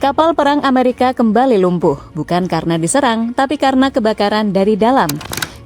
Kapal perang Amerika kembali lumpuh, bukan karena diserang, tapi karena kebakaran dari dalam.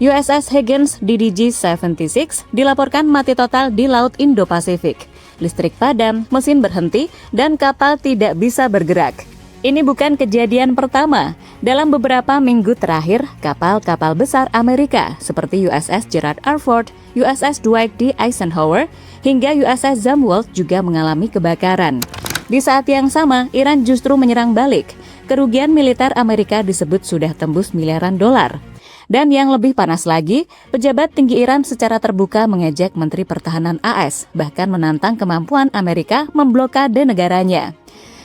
USS Higgins DDG-76 dilaporkan mati total di Laut Indo-Pasifik. Listrik padam, mesin berhenti, dan kapal tidak bisa bergerak. Ini bukan kejadian pertama. Dalam beberapa minggu terakhir, kapal-kapal besar Amerika seperti USS Gerald R. Ford, USS Dwight D. Eisenhower, hingga USS Zumwalt juga mengalami kebakaran. Di saat yang sama, Iran justru menyerang balik. Kerugian militer Amerika disebut sudah tembus miliaran dolar. Dan yang lebih panas lagi, pejabat tinggi Iran secara terbuka mengejek Menteri Pertahanan AS, bahkan menantang kemampuan Amerika memblokade negaranya.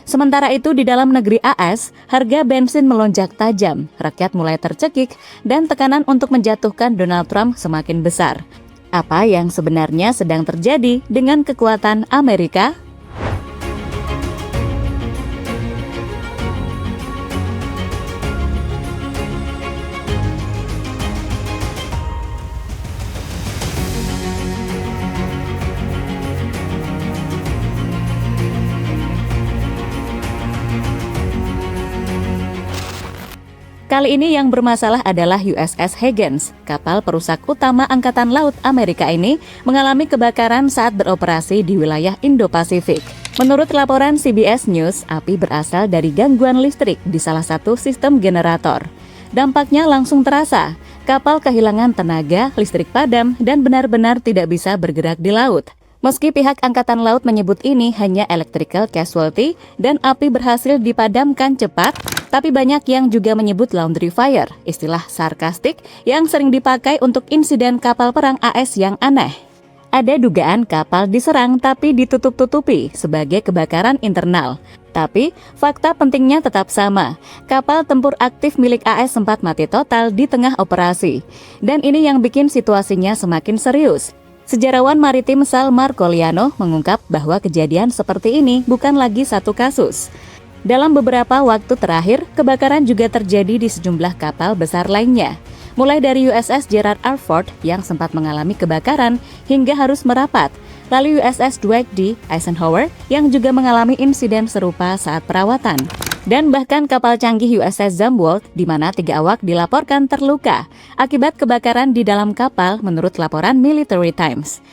Sementara itu di dalam negeri AS, harga bensin melonjak tajam, rakyat mulai tercekik, dan tekanan untuk menjatuhkan Donald Trump semakin besar. Apa yang sebenarnya sedang terjadi dengan kekuatan Amerika? Kali ini yang bermasalah adalah USS Higgins. Kapal perusak utama Angkatan Laut Amerika ini mengalami kebakaran saat beroperasi di wilayah Indo-Pasifik. Menurut laporan CBS News, api berasal dari gangguan listrik di salah satu sistem generator. Dampaknya langsung terasa. Kapal kehilangan tenaga, listrik padam, dan benar-benar tidak bisa bergerak di laut. Meski pihak Angkatan Laut menyebut ini hanya electrical casualty dan api berhasil dipadamkan cepat, tapi banyak yang juga menyebut laundry fire, istilah sarkastik yang sering dipakai untuk insiden kapal perang AS yang aneh. Ada dugaan kapal diserang tapi ditutup-tutupi sebagai kebakaran internal. Tapi, fakta pentingnya tetap sama. Kapal tempur aktif milik AS sempat mati total di tengah operasi. Dan ini yang bikin situasinya semakin serius. Sejarawan maritim Sal Marcoliano mengungkap bahwa kejadian seperti ini bukan lagi satu kasus. Dalam beberapa waktu terakhir, kebakaran juga terjadi di sejumlah kapal besar lainnya. Mulai dari USS Gerald R. Ford yang sempat mengalami kebakaran hingga harus merapat, lalu USS Dwight D. Eisenhower yang juga mengalami insiden serupa saat perawatan. Dan bahkan kapal canggih USS Zumwalt di mana 3 awak dilaporkan terluka akibat kebakaran di dalam kapal menurut laporan Military Times.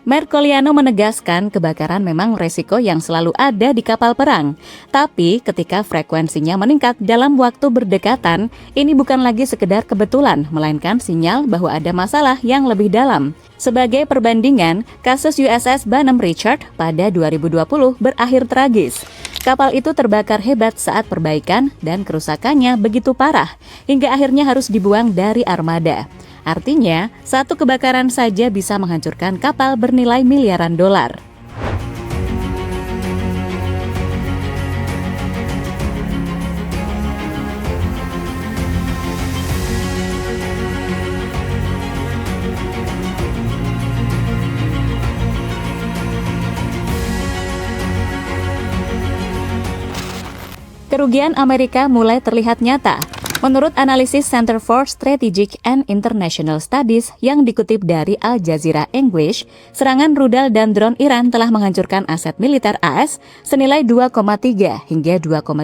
Marcoliano menegaskan kebakaran memang resiko yang selalu ada di kapal perang. Tapi ketika frekuensinya meningkat dalam waktu berdekatan, ini bukan lagi sekedar kebetulan, melainkan sinyal bahwa ada masalah yang lebih dalam. Sebagai perbandingan, kasus USS Benham Richard pada 2020 berakhir tragis. Kapal itu terbakar hebat saat perbaikan dan kerusakannya begitu parah, hingga akhirnya harus dibuang dari armada. Artinya, satu kebakaran saja bisa menghancurkan kapal bernilai miliaran dolar. Kerugian Amerika mulai terlihat nyata. Menurut analisis Center for Strategic and International Studies yang dikutip dari Al Jazeera English, serangan rudal dan drone Iran telah menghancurkan aset militer AS senilai 2,3 hingga 2,8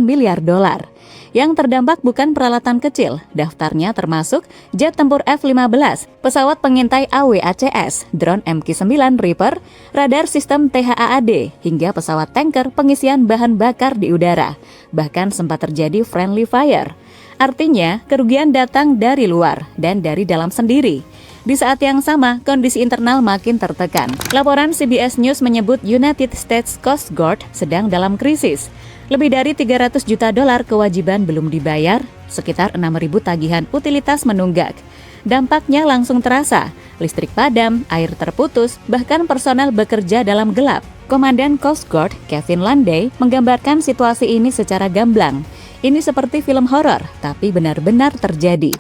miliar dolar. Yang terdampak bukan peralatan kecil, daftarnya termasuk jet tempur F-15, pesawat pengintai AWACS, drone MQ-9 Reaper, radar sistem THAAD, hingga pesawat tanker pengisian bahan bakar di udara. Bahkan sempat terjadi friendly fire. Artinya, kerugian datang dari luar dan dari dalam sendiri. Di saat yang sama, kondisi internal makin tertekan. Laporan CBS News menyebut United States Coast Guard sedang dalam krisis. Lebih dari 300 juta dolar kewajiban belum dibayar, sekitar 6.000 tagihan utilitas menunggak. Dampaknya langsung terasa, listrik padam, air terputus, bahkan personel bekerja dalam gelap. Komandan Coast Guard, Kevin Landay, menggambarkan situasi ini secara gamblang. Ini seperti film horor, tapi benar-benar terjadi.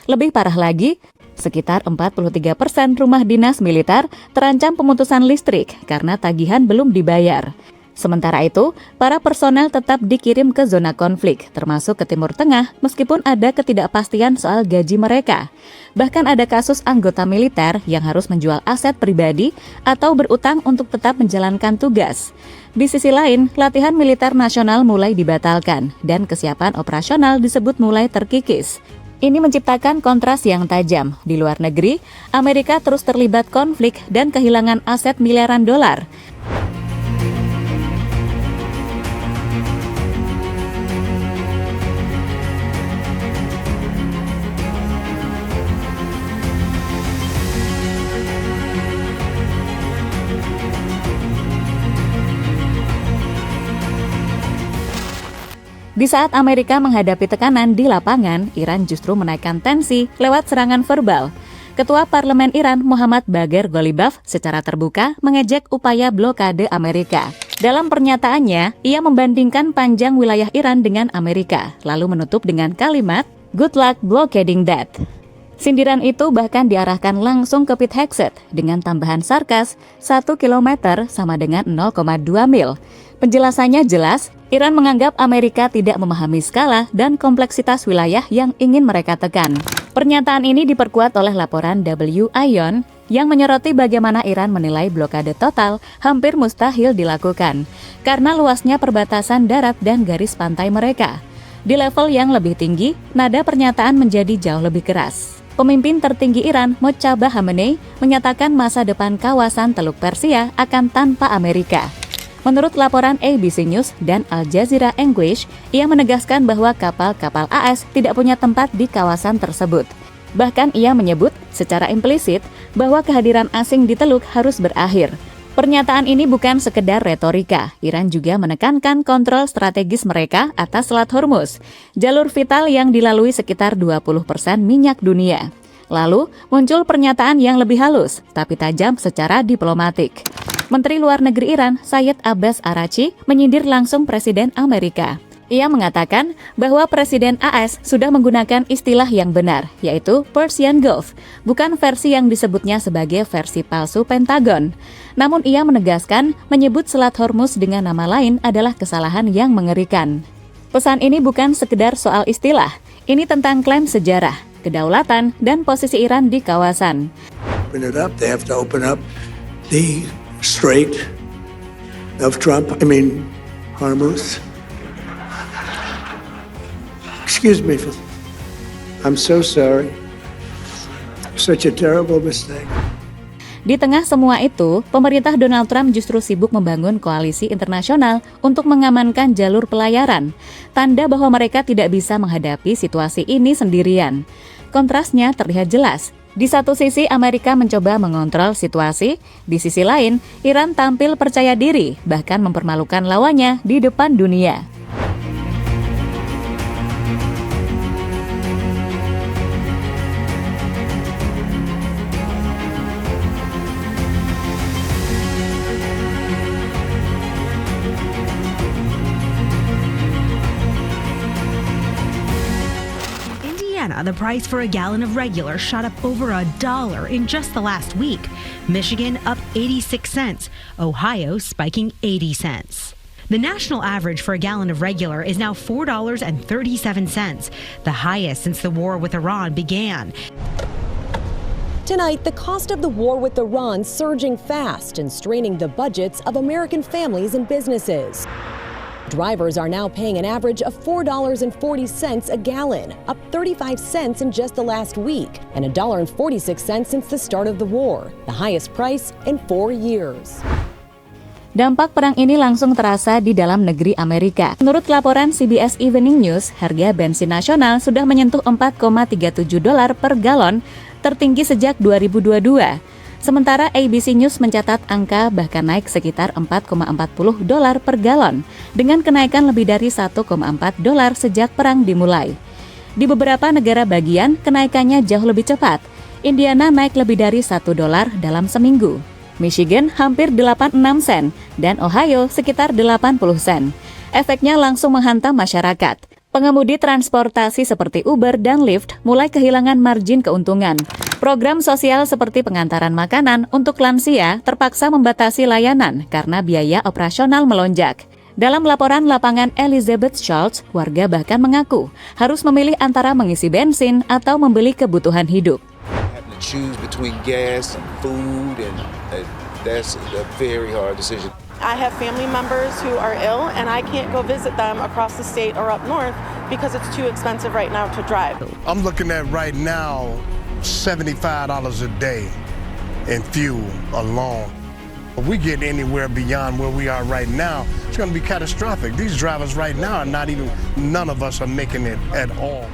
Lebih parah lagi, sekitar 43% rumah dinas militer terancam pemutusan listrik karena tagihan belum dibayar. Sementara itu, para personel tetap dikirim ke zona konflik, termasuk ke Timur Tengah, meskipun ada ketidakpastian soal gaji mereka. Bahkan ada kasus anggota militer yang harus menjual aset pribadi atau berutang untuk tetap menjalankan tugas. Di sisi lain, latihan militer nasional mulai dibatalkan, dan kesiapan operasional disebut mulai terkikis. Ini menciptakan kontras yang tajam. Di luar negeri, Amerika terus terlibat konflik dan kehilangan aset miliaran dolar. Di saat Amerika menghadapi tekanan di lapangan, Iran justru menaikkan tensi lewat serangan verbal. Ketua Parlemen Iran Muhammad Bagher Ghalibaf secara terbuka mengejek upaya blokade Amerika. Dalam pernyataannya, ia membandingkan panjang wilayah Iran dengan Amerika, lalu menutup dengan kalimat, "Good luck blockading that." Sindiran itu bahkan diarahkan langsung ke Pete Hegseth dengan tambahan sarkas, 1 kilometer sama dengan 0,2 mil. Penjelasannya jelas, Iran menganggap Amerika tidak memahami skala dan kompleksitas wilayah yang ingin mereka tekan. Pernyataan ini diperkuat oleh laporan W. Ayon yang menyoroti bagaimana Iran menilai blokade total hampir mustahil dilakukan karena luasnya perbatasan darat dan garis pantai mereka. Di level yang lebih tinggi, nada pernyataan menjadi jauh lebih keras. Pemimpin tertinggi Iran, Mojtaba Khamenei, menyatakan masa depan kawasan Teluk Persia akan tanpa Amerika. Menurut laporan ABC News dan Al Jazeera English, ia menegaskan bahwa kapal-kapal AS tidak punya tempat di kawasan tersebut. Bahkan ia menyebut secara implisit bahwa kehadiran asing di Teluk harus berakhir. Pernyataan ini bukan sekedar retorika. Iran juga menekankan kontrol strategis mereka atas Selat Hormuz, jalur vital yang dilalui sekitar 20% minyak dunia. Lalu, muncul pernyataan yang lebih halus, tapi tajam secara diplomatik. Menteri Luar Negeri Iran, Syed Abbas Araghchi, menyindir langsung Presiden Amerika. Ia mengatakan bahwa Presiden AS sudah menggunakan istilah yang benar, yaitu Persian Gulf, bukan versi yang disebutnya sebagai versi palsu Pentagon. Namun ia menegaskan menyebut Selat Hormuz dengan nama lain adalah kesalahan yang mengerikan. Pesan ini bukan sekedar soal istilah, ini tentang klaim sejarah, kedaulatan, dan posisi Iran di kawasan. The Strait of Hormuz. Excuse me, I'm so sorry. Such a terrible mistake. Di tengah semua itu, pemerintah Donald Trump justru sibuk membangun koalisi internasional untuk mengamankan jalur pelayaran, tanda bahwa mereka tidak bisa menghadapi situasi ini sendirian. Kontrasnya terlihat jelas. Di satu sisi, Amerika mencoba mengontrol situasi, di sisi lain, Iran tampil percaya diri, bahkan mempermalukan lawannya di depan dunia. The price for a gallon of regular shot up over $1 in just the last week. Michigan up 86 cents, Ohio spiking 80 cents. The national average for a gallon of regular is now $4.37, the highest since the war with Iran began. Tonight, the cost of the war with Iran surging fast and straining the budgets of American families and businesses. Drivers are now paying an average of $4.40 a gallon, up 35 cents in just the last week, and $1.46 since the start of the war, the highest price in 4 years. Dampak perang ini langsung terasa di dalam negeri Amerika. Menurut laporan CBS Evening News, harga bensin nasional sudah menyentuh $4,37 per galon, tertinggi sejak 2022. Sementara ABC News mencatat angka bahkan naik sekitar $4,40 per galon, dengan kenaikan lebih dari $1,4 sejak perang dimulai. Di beberapa negara bagian, kenaikannya jauh lebih cepat. Indiana naik lebih dari $1 dalam seminggu. Michigan hampir 86 sen, dan Ohio sekitar 80 sen. Efeknya langsung menghantam masyarakat. Pengemudi transportasi seperti Uber dan Lyft mulai kehilangan margin keuntungan. Program sosial seperti pengantaran makanan untuk lansia terpaksa membatasi layanan karena biaya operasional melonjak. Dalam laporan lapangan Elizabeth Schultz, warga bahkan mengaku harus memilih antara mengisi bensin atau membeli kebutuhan hidup. Having to choose between gas and food, and that's a very hard decision. I have family members who are ill, and I can't go visit them across the state or up north because it's too expensive right now to drive. I'm looking at right now $75 a day in fuel alone. If we get anywhere beyond where we are right now, it's going to be catastrophic. These drivers right now are none of us are making it at all.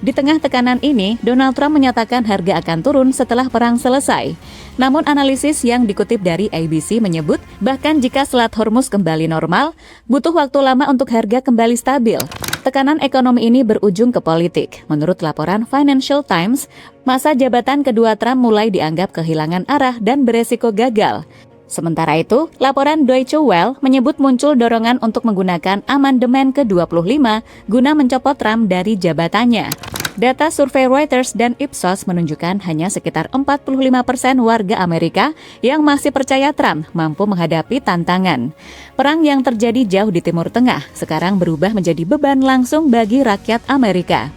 Di tengah tekanan ini, Donald Trump menyatakan harga akan turun setelah perang selesai. Namun analisis yang dikutip dari ABC menyebut bahkan jika Selat Hormuz kembali normal, butuh waktu lama untuk harga kembali stabil. Tekanan ekonomi ini berujung ke politik. Menurut laporan Financial Times, masa jabatan kedua Trump mulai dianggap kehilangan arah dan beresiko gagal. Sementara itu, laporan Deutsche Welle menyebut muncul dorongan untuk menggunakan amandemen ke-25 guna mencopot Trump dari jabatannya. Data survei Reuters dan Ipsos menunjukkan hanya sekitar 45% warga Amerika yang masih percaya Trump mampu menghadapi tantangan. Perang yang terjadi jauh di Timur Tengah sekarang berubah menjadi beban langsung bagi rakyat Amerika.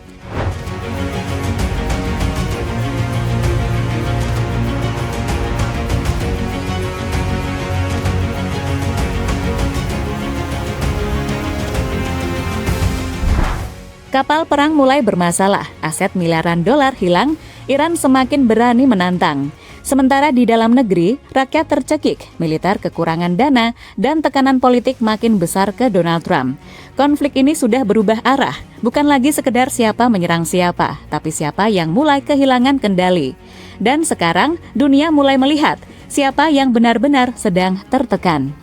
Kapal perang mulai bermasalah, aset miliaran dolar hilang, Iran semakin berani menantang. Sementara di dalam negeri, rakyat tercekik, militer kekurangan dana, dan tekanan politik makin besar ke Donald Trump. Konflik ini sudah berubah arah, bukan lagi sekedar siapa menyerang siapa, tapi siapa yang mulai kehilangan kendali. Dan sekarang, dunia mulai melihat siapa yang benar-benar sedang tertekan.